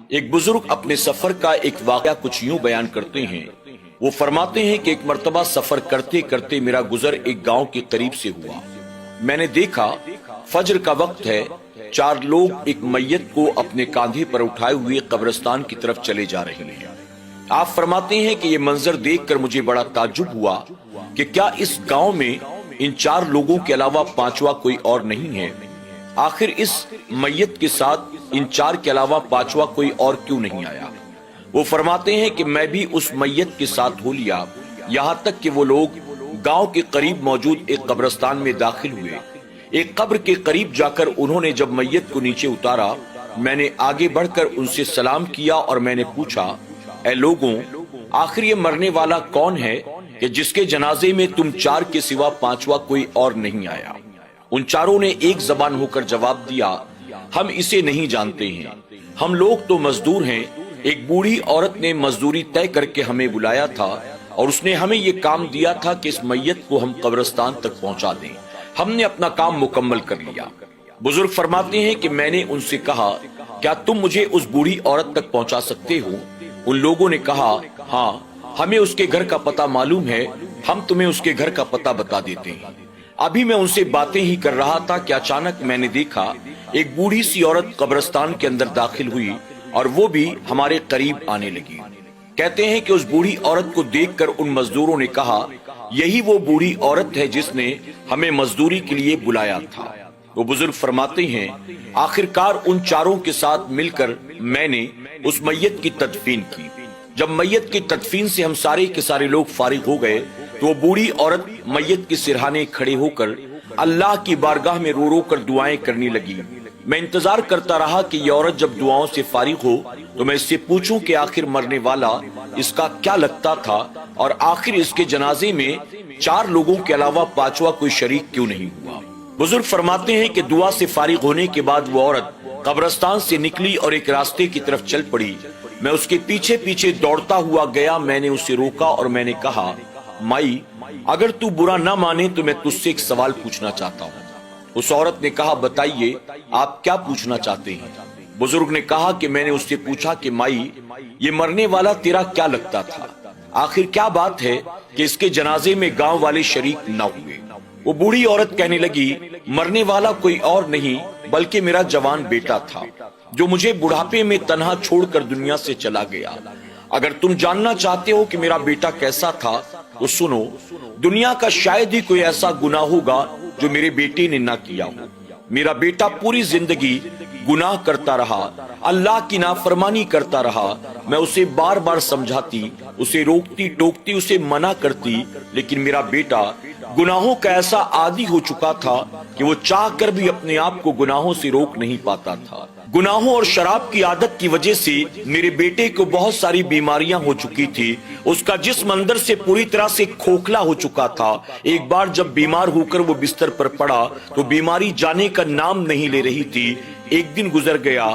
ایک بزرگ اپنے سفر کا ایک واقعہ کچھ یوں بیان کرتے ہیں۔ وہ فرماتے ہیں کہ ایک مرتبہ سفر کرتے کرتے میرا گزر ایک گاؤں کے قریب سے ہوا۔ میں نے دیکھا فجر کا وقت ہے، 4 لوگ ایک میت کو اپنے کاندھے پر اٹھائے ہوئے قبرستان کی طرف چلے جا رہے ہیں۔ آپ فرماتے ہیں کہ یہ منظر دیکھ کر مجھے بڑا تعجب ہوا کہ کیا اس گاؤں میں ان 4 لوگوں کے علاوہ 5واں کوئی اور نہیں ہے؟ آخر اس میت کے ساتھ ان 4 کے علاوہ 5واں کوئی اور کیوں نہیں آیا؟ وہ فرماتے ہیں کہ میں بھی اس میت کے ساتھ ہو لیا، یہاں تک کہ وہ لوگ گاؤں کے قریب موجود ایک قبرستان میں داخل ہوئے۔ ایک قبر کے قریب جا کر انہوں نے جب میت کو نیچے اتارا، میں نے آگے بڑھ کر ان سے سلام کیا اور میں نے پوچھا، اے لوگوں، آخر یہ مرنے والا کون ہے کہ جس کے جنازے میں تم 4 کے سوا 5واں کوئی اور نہیں آیا؟ ان 4 نے ایک زبان ہو کر جواب دیا، ہم اسے نہیں جانتے ہیں، ہم لوگ تو مزدور ہیں۔ ایک بوڑھی عورت نے مزدوری طے کر کے ہمیں بلایا تھا اور اس نے ہمیں یہ کام دیا تھا کہ اس میت کو ہم قبرستان تک پہنچا دیں۔ ہم نے اپنا کام مکمل کر لیا۔ بزرگ فرماتے ہیں کہ میں نے ان سے کہا، کیا تم مجھے اس بوڑھی عورت تک پہنچا سکتے ہو؟ ان لوگوں نے کہا، ہاں، ہمیں اس کے گھر کا پتہ معلوم ہے، ہم تمہیں اس کے گھر کا پتہ بتا دیتے ہیں۔ ابھی میں ان سے باتیں ہی کر رہا تھا کہ اچانک میں نے دیکھا ایک بوڑھی سی عورت قبرستان کے اندر داخل ہوئی اور وہ بھی ہمارے قریب آنے لگی۔ کہتے ہیں کہ اس بوڑھی عورت کو دیکھ کر ان مزدوروں نے کہا، یہی وہ بوڑھی عورت ہے جس نے ہمیں مزدوری کے لیے بلایا تھا۔ وہ بزرگ فرماتے ہیں، آخرکار ان 4 کے ساتھ مل کر میں نے اس میت کی تدفین کی۔ جب میت کی تدفین سے ہم سارے کے سارے لوگ فارغ ہو گئے تو وہ بوڑھی عورت میت کے سرہانے کھڑے ہو کر اللہ کی بارگاہ میں رو رو کر دعائیں کرنے لگی۔ میں انتظار کرتا رہا کہ یہ عورت جب دعاؤں سے فارغ ہو تو میں اس سے پوچھوں کہ آخر مرنے والا اس کا کیا لگتا تھا اور آخر اس کے جنازے میں 4 لوگوں کے علاوہ 5واں کوئی شریک کیوں نہیں ہوا؟ بزرگ فرماتے ہیں کہ دعا سے فارغ ہونے کے بعد وہ عورت قبرستان سے نکلی اور ایک راستے کی طرف چل پڑی۔ میں اس کے پیچھے پیچھے دوڑتا ہوا گیا۔ میں نے اسے روکا اور میں نے کہا، مائی، اگر تو برا نہ مانے تو میں تجھ سے ایک سوال پوچھنا چاہتا ہوں۔ اس عورت نے کہا، بتائیے، آپ کیا پوچھنا چاہتے ہیں؟ بزرگ نے کہا کہ میں نے اس سے پوچھا کہ مائی، یہ مرنے والا تیرا کیا لگتا تھا؟ آخر کیا بات ہے کہ اس کے جنازے میں گاؤں والے شریک نہ ہوئے؟ وہ بوڑھی عورت کہنے لگی، مرنے والا کوئی اور نہیں بلکہ میرا جوان بیٹا تھا جو مجھے بڑھاپے میں تنہا چھوڑ کر دنیا سے چلا گیا۔ اگر تم جاننا چاہتے ہو کہ میرا بیٹا کیسا تھا تو سنو، دنیا کا شاید ہی کوئی ایسا گناہ ہوگا جو میرے بیٹے نے نہ کیا ہو۔ میرا بیٹا پوری زندگی گناہ کرتا رہا، اللہ کی نافرمانی کرتا رہا۔ میں اسے بار بار سمجھاتی، اسے روکتی ٹوکتی، اسے منع کرتی، لیکن میرا بیٹا گناہوں کا ایسا عادی ہو چکا تھا کہ وہ چاہ کر بھی اپنے آپ کو گناہوں سے روک نہیں پاتا تھا۔ گناہوں اور شراب کی عادت کی وجہ سے میرے بیٹے کو بہت ساری بیماریاں ہو چکی تھی۔ اس کا جسم اندر سے پوری طرح سے کھوکھلا ہو چکا تھا۔ ایک بار جب بیمار ہو کر وہ بستر پر پڑا تو بیماری جانے کا نام نہیں لے رہی تھی۔ 1 دن گزر گیا،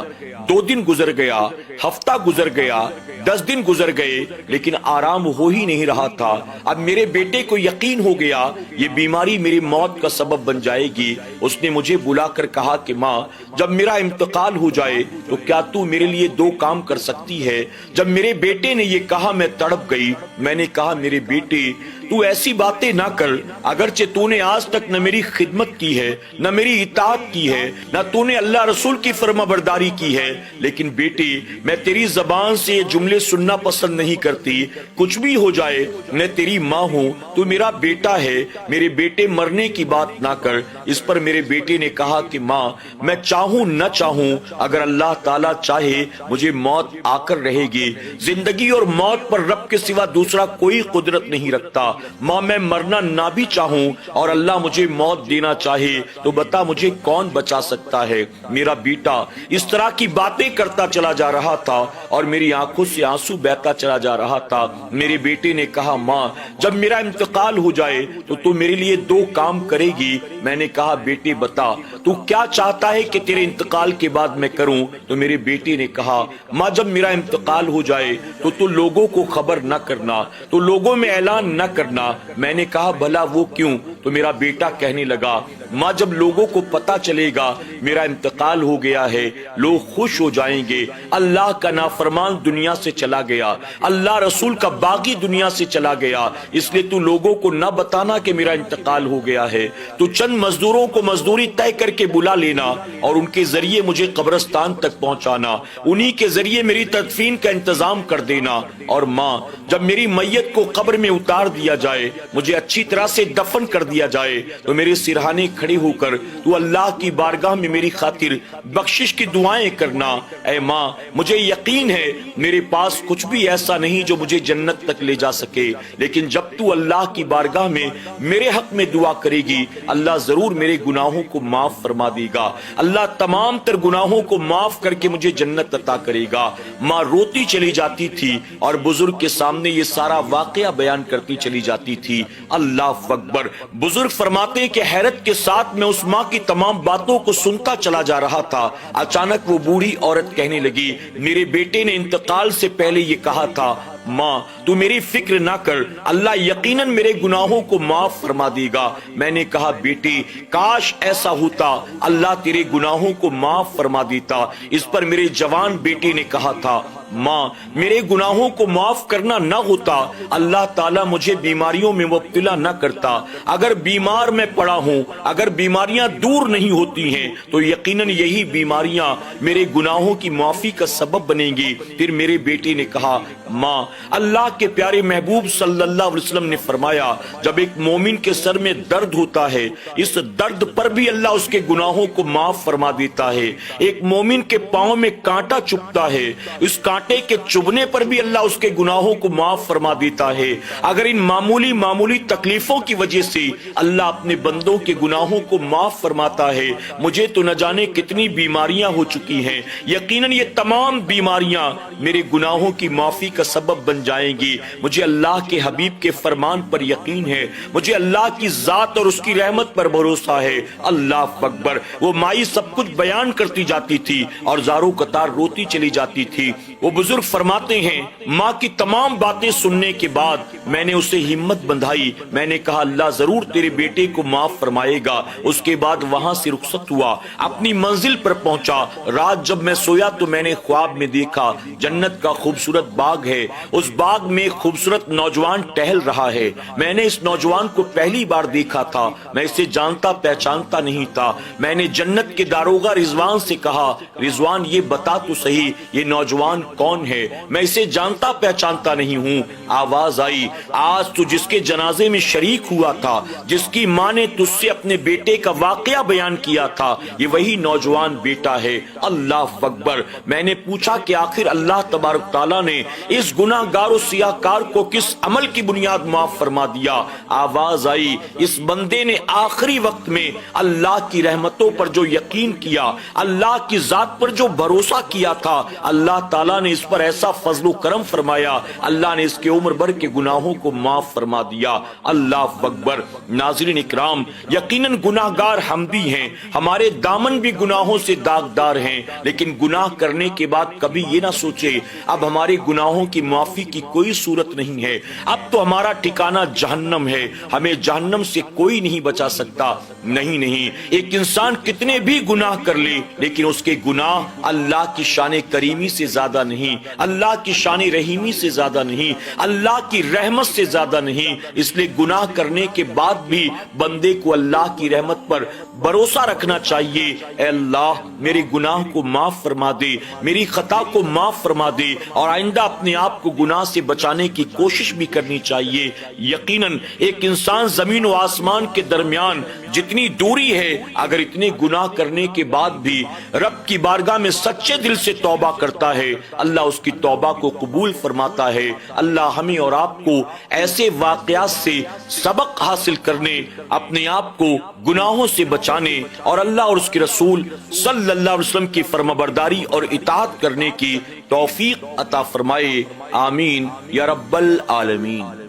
2 دن گزر گیا، ہفتہ گزر گیا، 10 دن گزر گئے، لیکن آرام ہو ہی نہیں رہا تھا۔ اب میرے بیٹے کو یقین ہو گیا یہ بیماری میری موت کا سبب بن جائے گی۔ اس نے مجھے بلا کر کہا کہ ماں، جب میرا انتقال ہو جائے تو کیا تو میرے لیے 2 کام کر سکتی ہے؟ جب میرے بیٹے نے یہ کہا میں تڑپ گئی۔ میں نے کہا، میرے بیٹے، تو ایسی باتیں نہ کر، اگرچہ تو نے آج تک نہ میری خدمت کی ہے، نہ میری اطاعت کی ہے، نہ تو نے اللہ رسول کی فرما برداری کی ہے، لیکن بیٹی، میں تیری زبان سے یہ جملے سننا پسند نہیں کرتی۔ کچھ بھی ہو جائے، میں تیری ماں ہوں، تو میرا بیٹا ہے، میرے بیٹے مرنے کی بات نہ کر۔ اس پر میرے بیٹے نے کہا کہ ماں، میں چاہوں نہ چاہوں، اگر اللہ تعالیٰ چاہے مجھے موت آ کر رہے گی۔ زندگی اور موت پر رب کے سوا دوسرا کوئی قدرت نہیں رکھتا۔ ماں، میں مرنا نہ بھی چاہوں اور اللہ مجھے موت دینا چاہے تو بتا مجھے کون بچا سکتا ہے؟ میرا بیٹا اس طرح کی باتیں کرتا چلا جا رہا تھا اور میری آنکھوں سے آنسو بہتا چلا جا رہا تھا۔ میرے بیٹے نے کہا، ماں، جب میرا انتقال ہو جائے تو میرے لیے 2 کام کرے گی؟ میں نے کہا، بیٹے بتا، تو کیا چاہتا ہے کہ تیرے انتقال کے بعد میں کروں؟ تو میرے بیٹے نے کہا، ماں، جب میرا انتقال ہو جائے تو لوگوں کو خبر نہ کرنا، تو لوگوں میں اعلان نہ کرنا کرنا۔ میں نے کہا بھلا وہ کیوں؟ تو میرا بیٹا کہنے لگا ماں جب لوگوں کو پتا چلے گا میرا انتقال ہو گیا ہے لوگ خوش ہو جائیں گے، اللہ کا نافرمان دنیا سے چلا گیا، اللہ رسول کا باغی دنیا سے چلا گیا، اس لیے تو لوگوں کو نہ بتانا کہ میرا انتقال ہو گیا ہے، تو چند مزدوروں کو مزدوری طے کر کے بلا لینا اور ان کے ذریعے مجھے قبرستان تک پہنچانا، انہی کے ذریعے میری تدفین کا انتظام کر دینا، اور ماں جب میری میت کو قبر میں اتار دیا جائے، مجھے اچھی طرح سے دفن کر دیا جائے، تو میرے سرہانے کھڑے ہو کر تو اللہ کی بارگاہ میں میری خاطر بخشش کی دعائیں کرنا۔ اے ماں مجھے یقین ہے میرے پاس کچھ بھی ایسا نہیں جو مجھے جنت تک لے جا سکے، لیکن جب تو اللہ کی بارگاہ میں میرے حق میں دعا کرے گی اللہ ضرور میرے گناہوں کو معاف فرما دے گا، اللہ تمام تر گناہوں کو معاف کر کے مجھے جنت عطا کرے گا۔ ماں روتی چلی جاتی تھی اور بزرگ کے سامنے یہ سارا واقعہ بیان کرتی چلی جاتی تھی۔ اللہ اکبر۔ بزرگ فرماتے ہیں کہ حیرت کے ساتھ میں اس ماں کی تمام باتوں کو سنتا چلا جا رہا تھا، اچانک وہ بوڑھی عورت کہنے لگی میرے بیٹے نے انتقال سے پہلے یہ کہا تھا ماں تو میری فکر نہ کر، اللہ یقیناً میرے گناہوں کو معاف فرما دے گا۔ میں نے کہا بیٹی کاش ایسا ہوتا، اللہ تیرے گناہوں کو معاف فرما دیتا۔ اس پر میرے جوان بیٹے نے کہا تھا ماں میرے گناہوں کو معاف کرنا نہ ہوتا اللہ تعالیٰ مجھے بیماریوں میں مبتلا نہ کرتا، اگر بیمار میں پڑا ہوں، اگر بیماریاں دور نہیں ہوتی ہیں تو یقیناً یہی بیماریاں میرے گناہوں کی معافی کا سبب بنیں گی۔ پھر میرے بیٹے نے کہا ماں اللہ کے پیارے محبوب صلی اللہ علیہ وسلم نے فرمایا جب ایک مومن کے سر میں درد ہوتا ہے اس درد پر بھی اللہ اس کے گناہوں کو معاف فرما دیتا ہے، ایک مومن کے پاؤں میں کانٹا چبھتا ہے اس کانٹے کے چبھنے پر بھی اللہ اس کے گناہوں کو معاف فرما دیتا ہے، اگر ان معمولی تکلیفوں کی وجہ سے اللہ اپنے بندوں کے گناہوں کو معاف فرماتا ہے، مجھے تو نہ جانے کتنی بیماریاں ہو چکی ہیں، یقیناً یہ تمام بیماریاں میرے گناہوں کی معافی کا سبب بن جائیں گی۔ مجھے اللہ کے حبیب کے فرمان پر یقین ہے، مجھے اللہ کی ذات اور اس کی رحمت پر بھروسہ ہے۔ اللہ اکبر۔ وہ مائی سب کچھ بیان کرتی جاتی تھی اور زاروں قطار روتی چلی جاتی تھی۔ وہ بزرگ فرماتے ہیں ماں کی تمام باتیں سننے کے بعد میں نے اسے ہمت بندھائی، میں نے کہا اللہ ضرور تیرے بیٹے کو معاف فرمائے گا۔ اس کے بعد وہاں سے رخصت ہوا، اپنی منزل پر پہنچا۔ رات جب میں سویا تو میں نے خواب میں دیکھا جنت کا خوبصورت باغ ہے، اس باغ میں ایک خوبصورت نوجوان ٹہل رہا ہے، میں نے اس نوجوان کو پہلی بار دیکھا تھا، میں اسے جانتا پہچانتا نہیں تھا۔ میں نے جنت کے داروغہ رضوان سے کہا رضوان یہ بتا تو صحیح یہ نوجوان کون ہے، میں اسے جانتا پہچانتا نہیں ہوں۔ آواز آئی آج تو جس کے جنازے میں شریک ہوا تھا، جس کی ماں نے تجھ سے اپنے بیٹے کا واقعہ بیان کیا تھا، یہ وہی نوجوان بیٹا ہے۔ اللہ اکبر۔ میں نے پوچھا کہ آخر اللہ تبارک تعالیٰ نے اس گناہ گار و سیاہ کار کو کس عمل کی بنیاد معاف فرما دیا؟ آواز آئی اس بندے نے آخری وقت میں اللہ کی رحمتوں پر جو یقین کیا، اللہ کی ذات پر جو بھروسہ کیا تھا، اللہ تعالیٰ نے اس پر ایسا فضل و کرم فرمایا، اللہ نے اس کے عمر بھر کے گناہوں کو معاف فرما دیا۔ اللہ اکبر۔ ناظرین اکرام یقیناً گناہ گار ہم بھی ہیں، ہمارے دامن بھی گناہوں سے داغدار ہیں، لیکن گناہ کرنے کے بعد کبھی یہ نہ سوچے اب ہمارے گناہوں کی معافی کی کوئی صورت نہیں ہے، اب تو ہمارا ٹھکانہ جہنم ہے، ہمیں جہنم سے کوئی نہیں بچا سکتا۔ نہیں، ایک انسان کتنے بھی گناہ کر لے لیکن اس کے گناہ اللہ کی شان کریمی سے زیادہ نہیں، اللہ کی شان رحیمی سے زیادہ نہیں، اللہ کی رحمت سے زیادہ نہیں۔ اس لیے گناہ کرنے کے بعد بھی بندے کو اللہ کی رحمت پر بھروسہ رکھنا چاہیے، اے اللہ میرے گناہ کو معاف فرما دے، میری خطا کو معاف فرما دے، اور آئندہ اپنے آپ کو گناہ سے بچانے کی کوشش بھی کرنی چاہیے۔ یقیناً ایک انسان زمین و آسمان کے درمیان جتنی دوری ہے، اگر اتنے گناہ کرنے کے بعد بھی رب کی بارگاہ میں سچے دل سے توبہ کرتا ہے، اللہ اس کی توبہ کو قبول فرماتا ہے۔ اللہ ہمیں اور آپ کو ایسے واقعات سے سبق حاصل کرنے، اپنے آپ کو گناہوں سے بچانے اور اللہ اور اس کے رسول صلی اللہ علیہ وسلم کی فرمانبرداری اور اطاعت کرنے کی توفیق عطا فرمائے۔ آمین یا رب العالمین۔